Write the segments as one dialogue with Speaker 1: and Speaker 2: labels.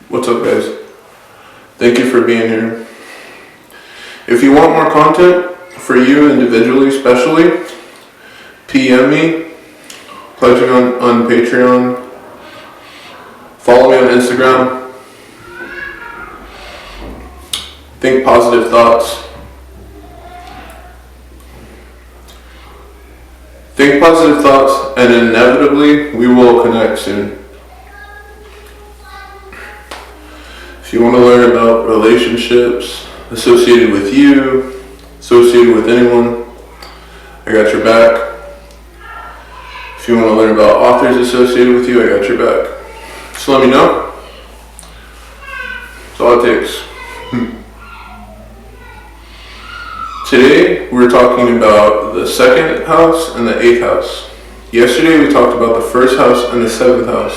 Speaker 1: What's up, guys? Thank you for being here. If you want more content for you individually, especially, PM me, pledging on Patreon, follow me on Instagram, think positive thoughts. Think positive thoughts, and inevitably we will connect soon. If you want to learn about relationships associated with you, associated with anyone, I got your back. If you want to learn about authors associated with you, I got your back. So let me know. That's all it takes. Today, we're talking about the second house and the 8th house. Yesterday, we talked about the first house and the 7th house.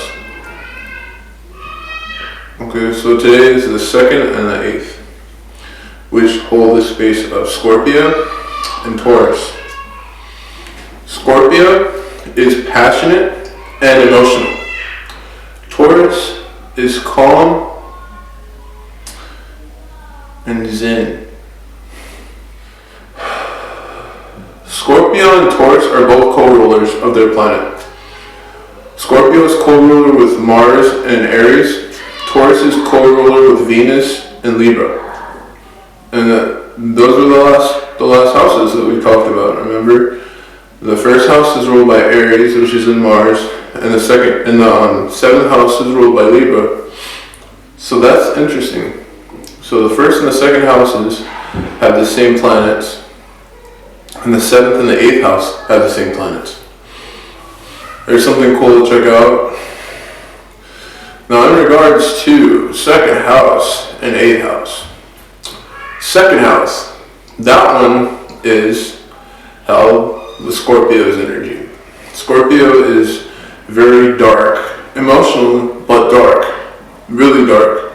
Speaker 1: Okay, so today is the 2nd and the 8th, which hold the space of Scorpio and Taurus. Scorpio is passionate and emotional. Taurus is calm and zen. Scorpio and Taurus are both co-rulers of their planet. Scorpio is co-ruler with Mars and Aries. Taurus is co-ruler with Venus and Libra. And those were the last houses that we talked about. Remember, the first house is ruled by Aries, which is in Mars, and the 7th house is ruled by Libra. So that's interesting. So the first and the second houses have the same planets, and the 7th and the 8th house have the same planets. There's something cool to check out. Now, in regards to 2nd house and 8th house, 2nd house, that one is how the Scorpio's energy. Scorpio is very dark, emotional, but dark, really dark,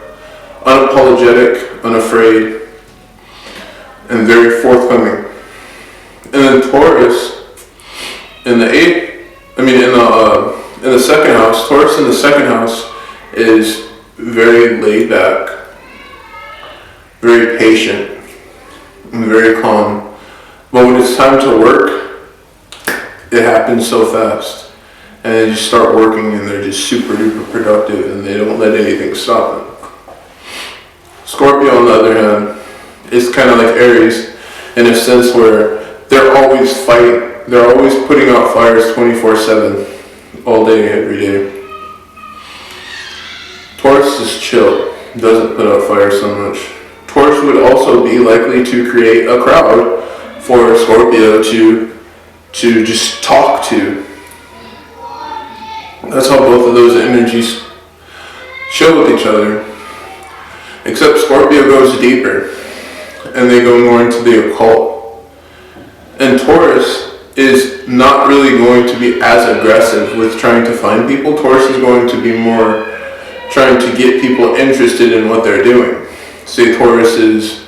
Speaker 1: unapologetic, unafraid, and very forthcoming. And then Taurus in the 2nd house, Taurus in the 2nd house is very laid back, very patient, and very calm. But when it's time to work, it happens so fast. And they just start working and they're just super duper productive and they don't let anything stop them. Scorpio, on the other hand, is kind of like Aries in a sense where they're always fighting. They're always putting out fires 24/7, all day, every day. Taurus is chill, doesn't put out fires so much. Taurus would also be likely to create a crowd for Scorpio to just talk to. That's how both of those energies chill with each other. Except Scorpio goes deeper, and they go more into the occult. And Taurus is not really going to be as aggressive with trying to find people. Taurus is going to be more trying to get people interested in what they're doing. Say Taurus is,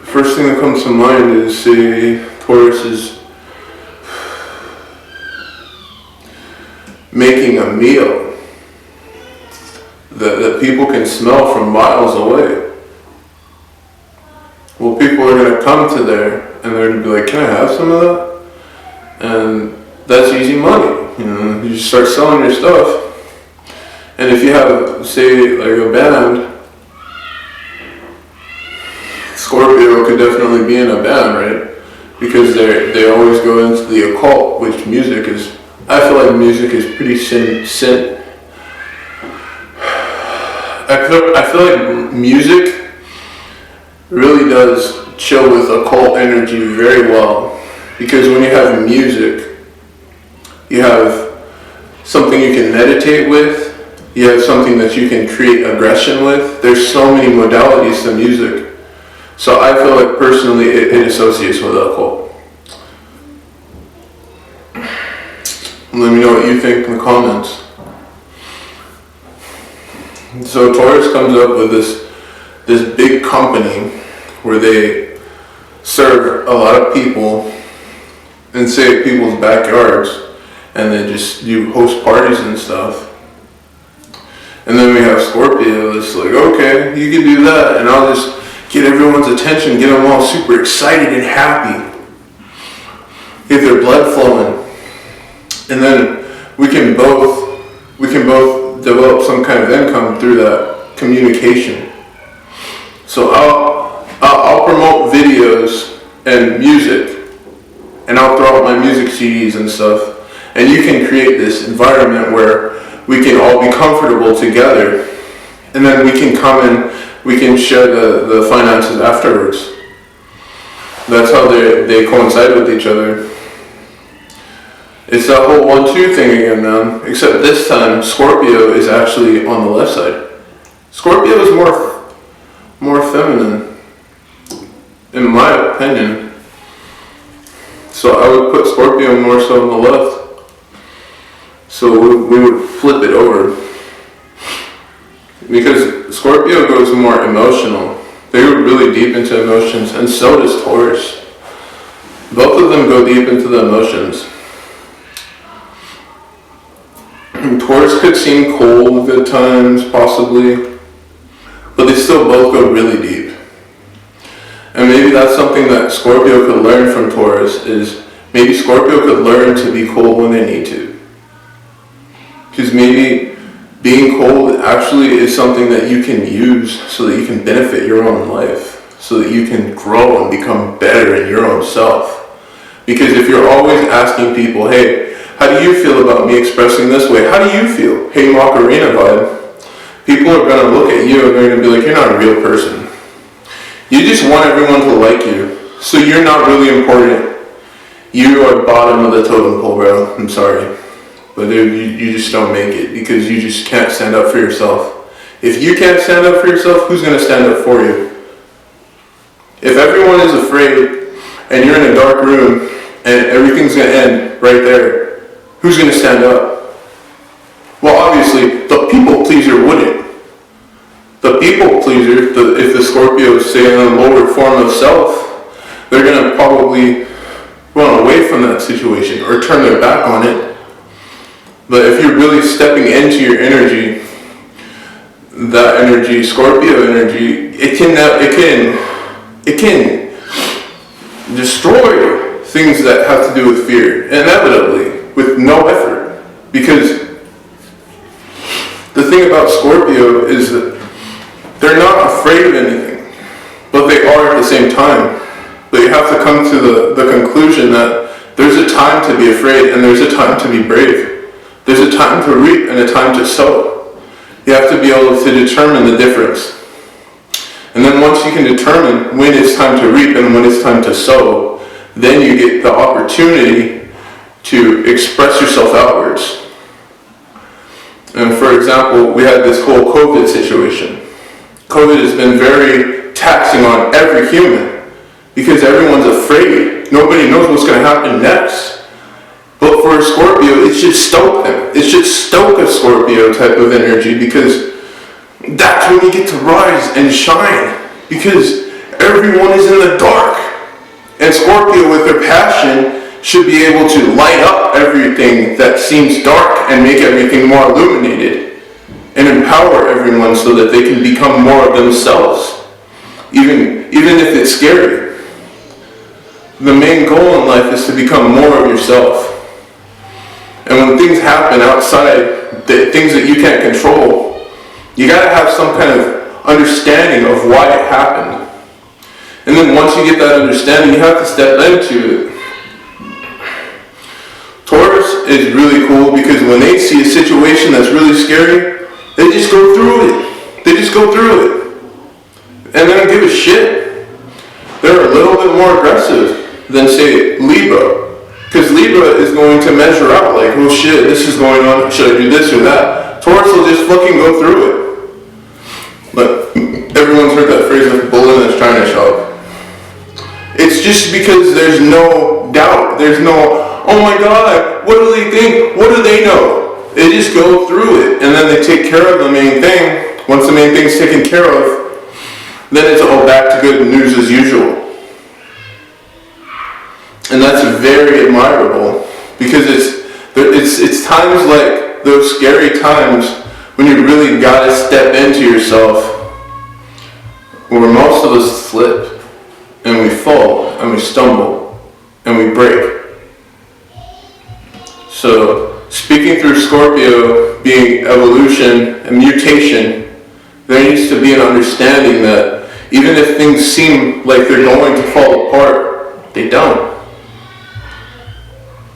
Speaker 1: first thing that comes to mind is, say Taurus is making a meal that people can smell from miles away. Well, people are going to come to there and they're going to be like, can I have some of that? And that's easy money. You just start selling your stuff. And if you have, say, like a band, Scorpio could definitely be in a band, right? Because they always go into the occult, which music is, I feel like music is pretty I feel like music really does chill with occult energy very well. Because when you have music, you have something you can meditate with, you have something that you can create aggression with. There's so many modalities to music. So I feel like personally it associates with occult. Let me know what you think in the comments. So Taurus comes up with this big company where they serve a lot of people in, say, people's backyards, and they just do host parties and stuff. And then we have Scorpio that's like, okay, you can do that, and I'll just get everyone's attention, get them all super excited and happy, get their blood flowing, and then we can both develop some kind of income through that communication. So I'll promote videos and music, and I'll throw out my music CDs and stuff, and you can create this environment where we can all be comfortable together, and then we can come and we can share the finances afterwards. That's how they coincide with each other. It's that whole 1-2 thing again, man. Except this time, Scorpio is actually on the left side. Scorpio is more feminine, in my opinion. So I would put Scorpio more so on the left. So we would flip it over. Because Scorpio goes more emotional. They go really deep into emotions, and so does Taurus. Both of them go deep into the emotions. Taurus could seem cold at times, possibly, but they still both go really deep. And maybe that's something that Scorpio could learn from Taurus, is maybe Scorpio could learn to be cold when they need to. Because maybe being cold actually is something that you can use so that you can benefit your own life, so that you can grow and become better in your own self. Because if you're always asking people, hey, how do you feel about me expressing this way? How do you feel? Hey, Macarena vibe. People are going to look at you and they're going to be like, you're not a real person. You just want everyone to like you. So you're not really important. You are bottom of the totem pole, bro. I'm sorry. But you just don't make it because you just can't stand up for yourself. If you can't stand up for yourself, who's going to stand up for you? If everyone is afraid and you're in a dark room and everything's going to end right there, who's going to stand up? Well, obviously, the people pleaser wouldn't. The people pleaser, if the Scorpio is, say, in a lower form of self, they're going to probably run away from that situation or turn their back on it. But if you're really stepping into your energy, that energy, Scorpio energy, it can destroy things that have to do with fear, inevitably, with no effort. Because the thing about Scorpio is that they're not afraid of anything, but they are at the same time. But you have to come to the conclusion that there's a time to be afraid and there's a time to be brave. There's a time to reap and a time to sow. You have to be able to determine the difference. And then once you can determine when it's time to reap and when it's time to sow, then you get the opportunity to express yourself outwards. And for example, we had this whole COVID situation. COVID has been very taxing on every human because everyone's afraid. Nobody knows what's going to happen next. But for a Scorpio, it should stoke them. It should stoke a Scorpio type of energy because that's when you get to rise and shine. Because everyone is in the dark. And Scorpio, with their passion, should be able to light up everything that seems dark and make everything more illuminated. And empower everyone so that they can become more of themselves. Even if it's scary. The main goal in life is to become more of yourself. And when things happen outside, things that you can't control, you gotta have some kind of understanding of why it happened. And then once you get that understanding, you have to step into it. Taurus is really cool because when they see a situation that's really scary, they just go through it. They just go through it. And they don't give a shit. They're a little bit more aggressive than, say, Libra. Because Libra is going to measure out like, oh shit, this is going on, should I do this or that? Taurus will just fucking go through it. But everyone's heard that phrase like bull in a china shop. It's just because there's no doubt. There's no, oh my god, what do they think? What do they know? They just go through it and then they take care of the main thing. Once the main thing's taken care of, then it's all back to good news as usual. And that's very admirable because It's times like those scary times when you really gotta step into yourself, where most of us slip, and we fall, and we stumble, and we break. So, speaking through Scorpio being evolution and mutation, there needs to be an understanding that even if things seem like they're going to fall apart, they don't.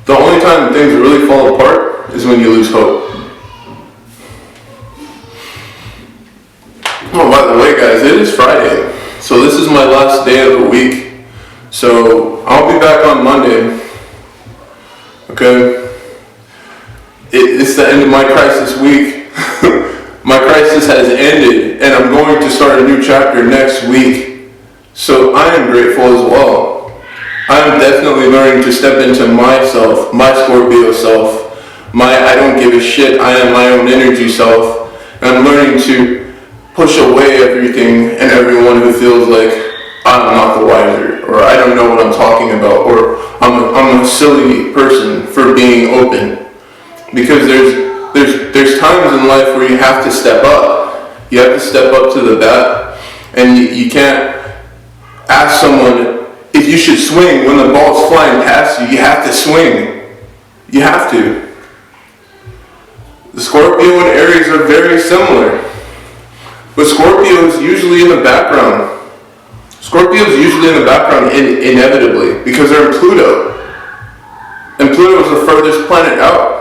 Speaker 1: The only time things really fall apart is when you lose hope. Oh, by the way, guys, it is Friday, so this is my last day of the week. So I'll be back on Monday. Okay? It's the end of my crisis week. My crisis has ended, and I'm going to start a new chapter next week. So I am grateful as well. I'm definitely learning to step into myself, my Scorpio self, my I don't give a shit, I am my own energy self. And I'm learning to push away everything and everyone who feels like I'm not the wiser, or I don't know what I'm talking about, or I'm a silly person for being open. Because there's times in life where you have to step up. You have to step up to the bat, and you can't ask someone if you should swing when the ball's flying past you. You have to swing. You have to. The Scorpio and Aries are very similar. But Scorpio is usually in the background. Scorpio is usually in the background inevitably because they're in Pluto. And Pluto is the furthest planet out.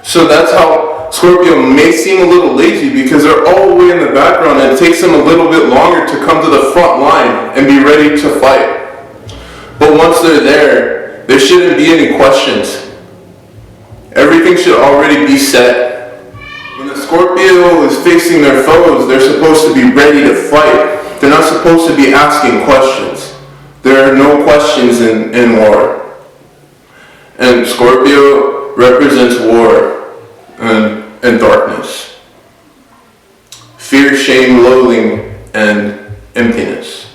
Speaker 1: So that's how Scorpio may seem a little lazy, because they're all the way in the background and it takes them a little bit longer to come to the front line and be ready to fight. But once they're there shouldn't be any questions. Everything should already be set. When the Scorpio is facing their foes, they're supposed to be ready to fight. They're not supposed to be asking questions. There are no questions in war. And Scorpio represents war and darkness. Fear, shame, loathing, and emptiness.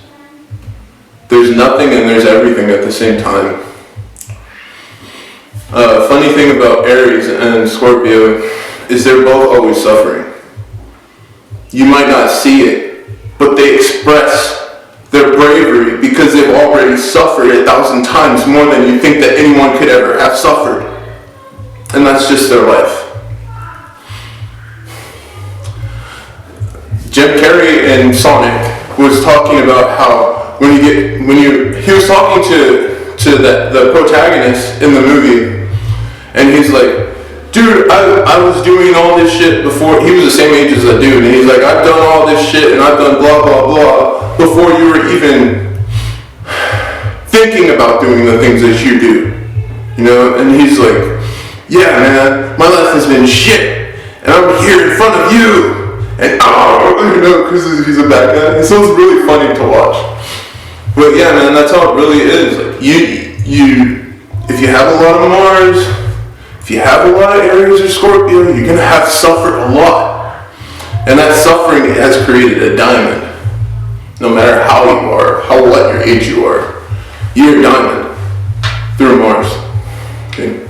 Speaker 1: There's nothing and there's everything at the same time. Funny thing about Aries and Scorpio is they're both always suffering. You might not see it, but they express their bravery because they've already suffered 1,000 times more than you think that anyone could ever have suffered. And that's just their life. Jim Carrey in Sonic was talking about how he was talking to the protagonist in the movie, and he's like, dude, I was doing all this shit before. He was the same age as that dude, and he's like, I've done all this shit and I've done blah blah blah before you were even thinking about doing the things that you do, you know. And he's like, yeah, man, my life has been shit, and I'm here in front of you. And you know, because he's a bad guy. So it's really funny to watch. But yeah, man, that's how it really is. Like if you have a lot of Mars, if you have a lot of Aries or Scorpio, you're gonna have suffered a lot. And that suffering has created a diamond. No matter how you are, what your age you are, you're a diamond through Mars. Okay.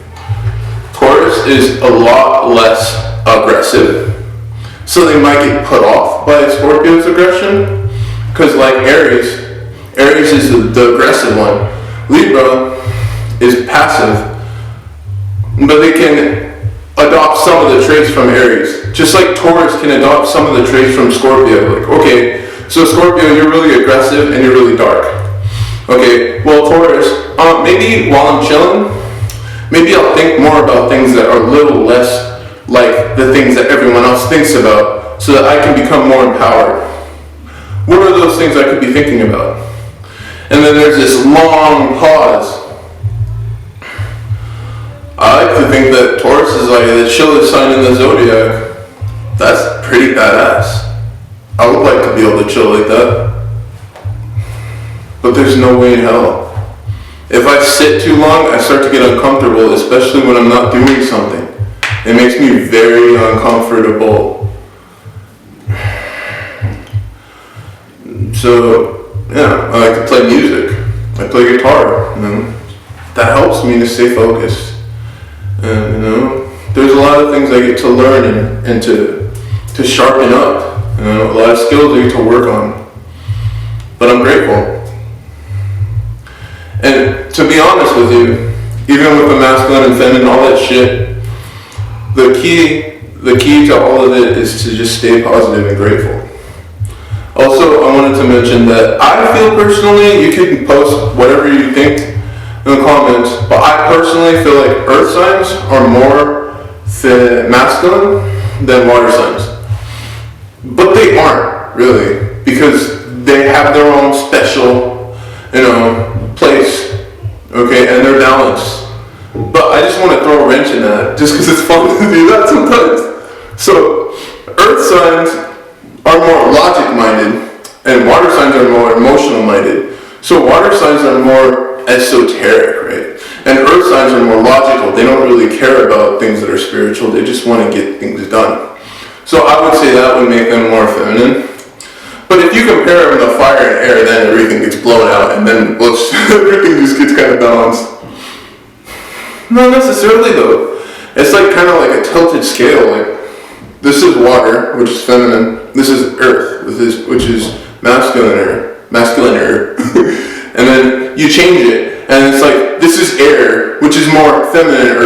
Speaker 1: Taurus is a lot less aggressive. So they might get put off by Scorpio's aggression, because like Aries is the aggressive one. Libra is passive, but they can adopt some of the traits from Aries, just like Taurus can adopt some of the traits from Scorpio. Like, okay, so Scorpio, you're really aggressive and you're really dark. Okay, well Taurus, maybe while I'm chilling, maybe I'll think more about things that are a little less like the things that everyone else thinks about, so that I can become more empowered. What are those things I could be thinking about? And then there's this long pause. I like to think that Taurus is like the chillest sign in the zodiac. That's pretty badass. I would like to be able to chill like that. But there's no way in hell. If I sit too long, I start to get uncomfortable, especially when I'm not doing something. It makes me very uncomfortable. So, yeah, I like to play music. I play guitar. And that helps me to stay focused. And there's a lot of things I get to learn and to sharpen up. A lot of skills I get to work on. But I'm grateful. And to be honest with you, even with the masculine and feminine, all that shit, the key to all of it is to just stay positive and grateful. Also, I wanted to mention that I feel personally, you can post whatever you think in the comments, but I personally feel like earth signs are more masculine than water signs. But they aren't, really, because they have their own special, place, okay, and they're balanced. But I just want to throw a wrench in that, just because it's fun to do that sometimes. So, earth signs are more logic-minded, and water signs are more emotional-minded. So water signs are more esoteric, right? And earth signs are more logical. They don't really care about things that are spiritual. They just want to get things done. So I would say that would make them more feminine. But if you compare them to fire and air, then everything gets blown out, and then everything just gets kind of balanced. Not necessarily, though. It's like kind of like a tilted scale. Like, this is water, which is feminine. This is earth, which is masculine. And then you change it, and it's like, this is air, which is more feminine,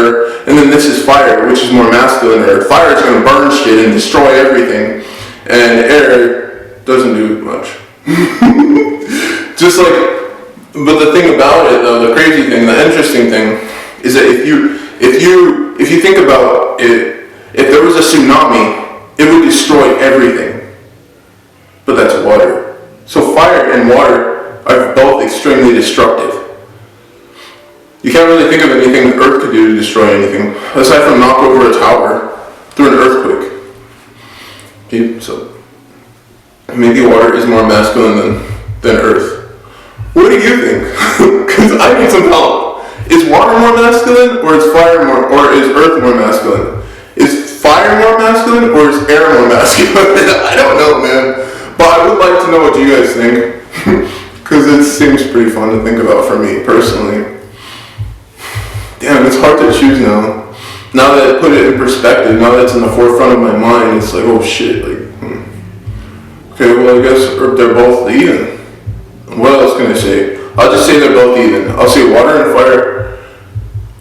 Speaker 1: and then this is fire, which is more masculine. Fire is going to burn shit and destroy everything, and air doesn't do much. Just like, but the thing about it, though, the crazy thing, the interesting thing, is that if you think about it, if there was a tsunami, it would destroy everything. But that's water. So fire and water are both extremely destructive. You can't really think of anything that Earth could do to destroy anything, aside from knock over a tower through an earthquake. Okay, so maybe water is more masculine than Earth. What do you think? Because I need some help. Is water more masculine, or is Earth more masculine? Is fire more masculine, or is air more masculine? I don't know, man. But I would like to know what you guys think, because it seems pretty fun to think about for me personally. Damn, it's hard to choose now. Now that I put it in perspective, now that it's in the forefront of my mind, it's like, oh shit, Okay, well I guess they're both even. What else can I say? I'll just say they're both even. I'll say water and fire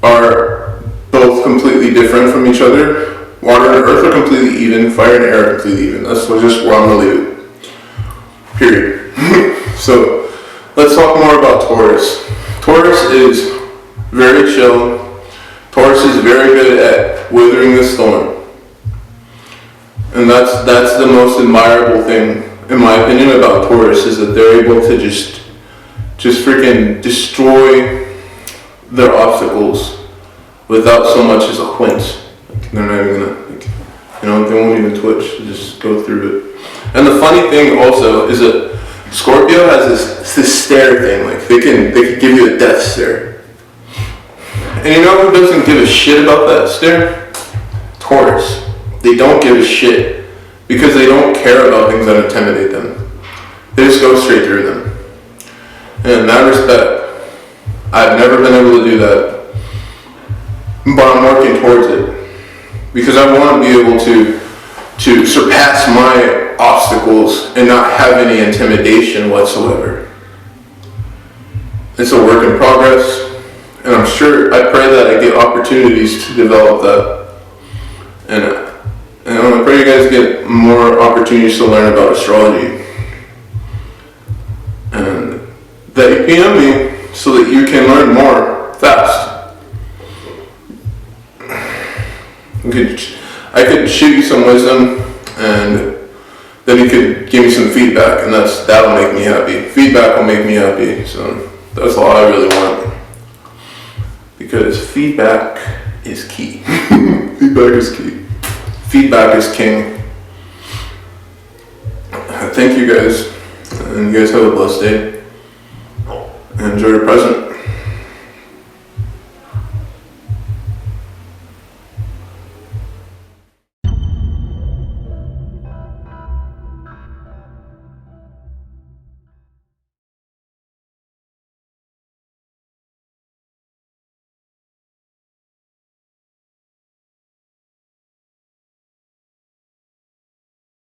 Speaker 1: are both completely different from each other. Water and earth are completely even. Fire and air are completely even. That's just where I'm going to leave it. Period. So, let's talk more about Taurus. Taurus is very chill. Taurus is very good at weathering the storm. And that's the most admirable thing, in my opinion, about Taurus, is that they're able to just freaking destroy their obstacles without so much as a quince. They're not even gonna, they won't even twitch. They just go through it. And the funny thing also is that Scorpio has this stare thing. Like they can give you a death stare. And you know who doesn't give a shit about that stare? Taurus. They don't give a shit because they don't care about things that intimidate them. They just go straight through them. And in that respect, I've never been able to do that. But I'm working towards it. Because I want to be able to surpass my obstacles and not have any intimidation whatsoever. It's a work in progress. And I'm sure, I pray that I get opportunities to develop that. And I pray you guys get more opportunities to learn about astrology. And that you PM me so that you can learn more fast. I could shoot you some wisdom, and then you could give me some feedback, and that'll make me happy. Feedback will make me happy, so that's all I really want. Because feedback is key. Feedback is key. Feedback is king. Thank you guys, and you guys have a blessed day. And enjoy your present.